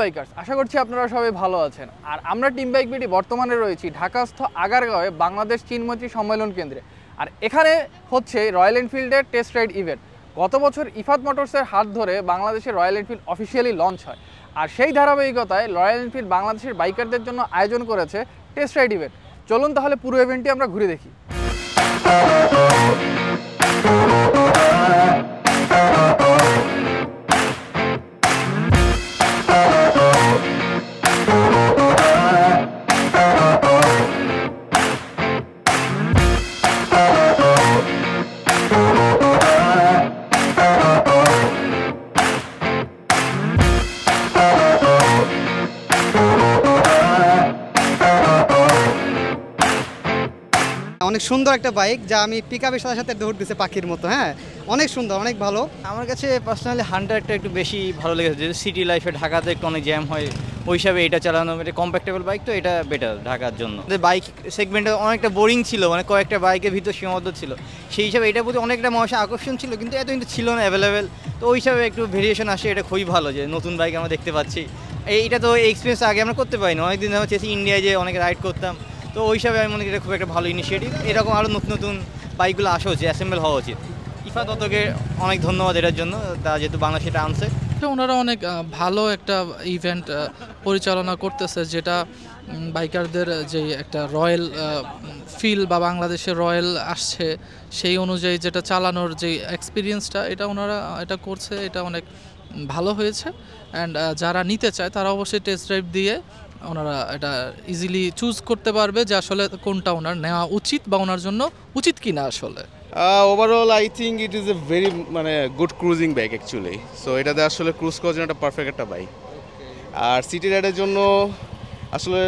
Bikers, আশা করছি আপনারা সবাই ভালো আছেন। আর আমরা টিম বাইক বিডি বর্তমানে রয়েছি ঢাকাস্থ আগারগাঁওয়ে বাংলাদেশ চীনমৈত্রী সম্মেলন কেন্দ্রে। আর এখানে হচ্ছে রয়্যাল এনফিল্ডের টেস্ট রাইড ইভেন্ট। গত বছর ইফাত মোটরসের হাত ধরে বাংলাদেশে রয়্যাল এনফিল্ড অফিসিয়ালি লঞ্চ হয়। আর সেই ধারাবাহিকতায় রয়্যাল এনফিল্ড বাংলাদেশের বাইকারদের জন্য আয়োজন করেছে টেস্ট রাইড ইভেন্ট। চলুন তাহলে পুরো ইভেন্টটি আমরা ঘুরে দেখি। অনেক সুন্দর একটা বাইক, যা আমি পিকআপের সাথে সাথে দৌড় দিছে পাখির মতো। হ্যাঁ, অনেক সুন্দর, অনেক ভালো। আমার কাছে পার্সোনালি হান্টারটা একটু বেশি ভালো লেগেছে, যেহেতু সিটি লাইফে ঢাকাতে একটু অনেক জ্যাম হয়, ওই হিসাবে এটা চালানো, এটা কম্প্যাক্টেবল বাইক, তো এটা বেটার ঢাকার জন্য। বাইক সেগমেন্টে অনেকটা বোরিং ছিল, মানে কয়েকটা বাইকের ভিতর সীমাবদ্ধ ছিল, সেই হিসাবে এটার প্রতি অনেকটা মানুষের আকর্ষণ ছিল, কিন্তু এত কিন্তু ছিল না অ্যাভেলেবেল। তো ওই হিসাবে একটু ভেরিয়েশন আসে, এটা খুবই ভালো যে নতুন বাইক আমরা দেখতে পাচ্ছি। এইটা তো এক্সপিরিয়েন্স আগে আমরা করতে পারিনি, অনেকদিন আমরা চেয়েছি ইন্ডিয়ায় যে অনেক রাইড করতাম, তো ওই হিসাবে আমি মনে করি এটা খুব একটা ভালো ইনিশিয়েটিভ। এরকম আরও নতুন নতুন বাইকগুলো আসা উচিত, অ্যাসেম্বল হওয়া উচিত। ইফাত অতকে অনেক ধন্যবাদ এটার জন্য, তা যেহেতু বাংলাদেশে এটা আনছে। ওনারা অনেক ভালো একটা ইভেন্ট পরিচালনা করতেছে, যেটা বাইকারদের যে একটা রয়্যাল ফিল বা বাংলাদেশের রয়্যাল আসছে সেই অনুযায়ী যেটা চালানোর যে এক্সপিরিয়েন্সটা, এটা ওনারা এটা করছে, এটা অনেক ভালো হয়েছে। অ্যান্ড যারা নিতে চায় তারা অবশ্যই টেস্ট ড্রাইভ দিয়ে ওনারা এটা ইজিলি চুজ করতে পারবে যে আসলে কোনটা ওনার নেওয়া উচিত বা ওনার জন্য উচিত কিনা আসলে। Overall I think it is a very good cruising bike actually. So এটাতে আসলে ক্রুজ করার জন্য একটা পারফেক্ট একটা বাইক। আর সিটি রাইডের জন্য আসলে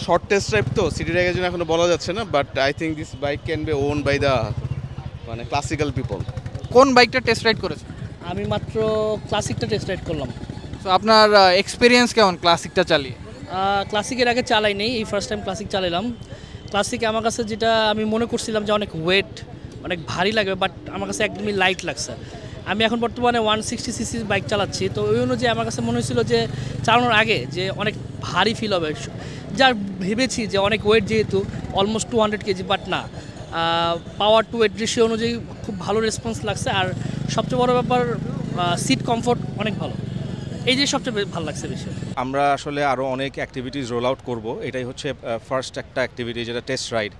শর্ট টেস্ট ড্রাইভ, তো সিটি রাইডের জন্য এখনো বলা যাচ্ছে না, but I think this bike can be own by the classical people. কোন বাইকটা টেস্ট রাইড করেছেন? আমি মাত্র ক্লাসিকটা টেস্ট রাইড করলাম। তো আপনার এক্সপিরিয়েন্স কেমন ক্লাসিকটা চালিয়ে? ক্লাসিকের আগে চালাই নেই, এই ফার্স্ট টাইম ক্লাসিক চালালাম। ক্লাসিক আমার কাছে যেটা আমি মনে করছিলাম যে অনেক ওয়েট, অনেক ভারী লাগবে, বাট আমার কাছে একদমই লাইট লাগছে। আমি এখন বর্তমানে 160 সিসির বাইক চালাচ্ছি, তো ওই অনুযায়ী আমার কাছে মনে হয়েছিল যে চালানোর আগে যে অনেক ভারী ফিল হবে, যা ভেবেছি যে অনেক ওয়েট, যেহেতু অলমোস্ট 200 কেজি, বাট না, পাওয়ার টু ওয়েট রেশিও অনুযায়ী খুব ভালো রেসপন্স লাগছে। আর সবচেয়ে বড় ব্যাপার সিট কমফোর্ট অনেক ভালো, এই যে সবচেয়ে ভালো লাগছে বেশি। আমরা আসলে আরও অনেক অ্যাক্টিভিটিস রোল আউট করবো, এটাই হচ্ছে ফার্স্ট একটা অ্যাক্টিভিটি, যেটা টেস্ট রাইড।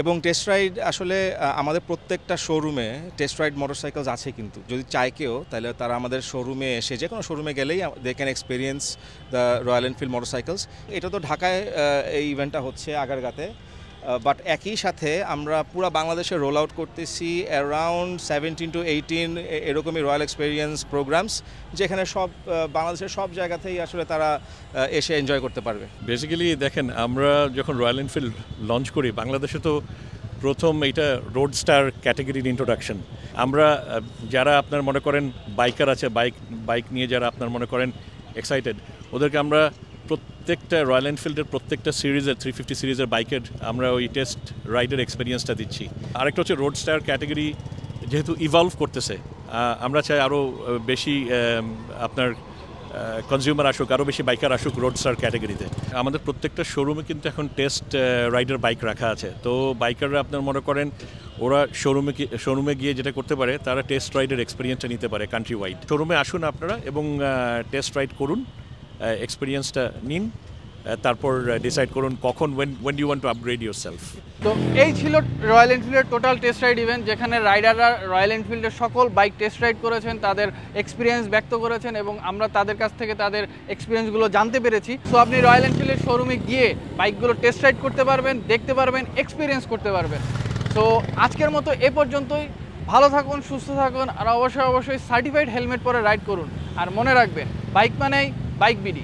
এবং টেস্ট রাইড আসলে আমাদের প্রত্যেকটা শোরুমে টেস্ট রাইড মোটরসাইকেলস আছে, কিন্তু যদি চায় কেউ তাহলে তারা আমাদের শোরুমে এসে, যে কোনো শোরুমে গেলেই they can experience the Royal Enfield motorcycles. এটা তো ঢাকায় এই ইভেন্টটা হচ্ছে আগারগাঁতে, বাট একই সাথে আমরা পুরো বাংলাদেশে রোল আউট করতেছি অ্যারাউন্ড 17 to 18 এরকমই রয়্যাল এক্সপিরিয়েন্স প্রোগ্রামস, যেখানে সব বাংলাদেশের সব জায়গাতেই আসলে তারা এসে এনজয় করতে পারবে। বেসিক্যালি দেখেন, আমরা যখন রয়্যাল এনফিল্ড লঞ্চ করি বাংলাদেশে, তো প্রথম এইটা রোড স্টার ক্যাটাগরির ইন্ট্রোডাকশন। আমরা যারা আপনার মনে করেন বাইকার আছে, বাইক নিয়ে যারা আপনার মনে করেন এক্সাইটেড, ওদেরকে আমরা প্রত্যেকটা রয়্যাল এনফিল্ডের প্রত্যেকটা সিরিজের 350 সিরিজের বাইকের আমরা ওই টেস্ট রাইডের এক্সপিরিয়েন্সটা দিচ্ছি। আরেকটা হচ্ছে রোড স্টার ক্যাটাগরি যেহেতু ইভলভ করতেছে, আমরা চাই আরও বেশি আপনার কনজিউমার আসুক, আরও বেশি বাইকার আসুক রোড স্টার ক্যাটাগরিতে। আমাদের প্রত্যেকটা শোরুমে কিন্তু এখন টেস্ট রাইডার বাইক রাখা আছে, তো বাইকাররা আপনার মনে করেন ওরা শোরুমে গিয়ে যেটা করতে পারে, তারা টেস্ট রাইডের এক্সপিরিয়েন্সটা নিতে পারে কান্ট্রি ওয়াইড। শোরুমে আসুন আপনারা এবং টেস্ট রাইড করুন, এক্সপিরিয়েন্সটা নিন, তারপর ডিসাইড করুন কখন when you want to upgrade yourself। তো এই ছিল রয়্যাল এনফিল্ডের টোটাল টেস্ট রাইড ইভেন্ট, যেখানে রাইডাররা রয়্যাল এনফিল্ডের সকল বাইক টেস্ট রাইড করেছেন, তাদের এক্সপিরিয়েন্স ব্যক্ত করেছেন এবং আমরা তাদের কাছ থেকে তাদের এক্সপিরিয়েন্সগুলো জানতে পেরেছি। তো আপনি রয়্যাল এনফিল্ডের শোরুমে গিয়ে বাইকগুলো টেস্ট রাইড করতে পারবেন, দেখতে পারবেন, এক্সপিরিয়েন্স করতে পারবেন। তো আজকের মতো এ পর্যন্তই। ভালো থাকুন, সুস্থ থাকুন, আর অবশ্যই সার্টিফাইড হেলমেট পরে রাইড করুন। আর মনে রাখবেন, বাইক মানেই বাইক বিডি।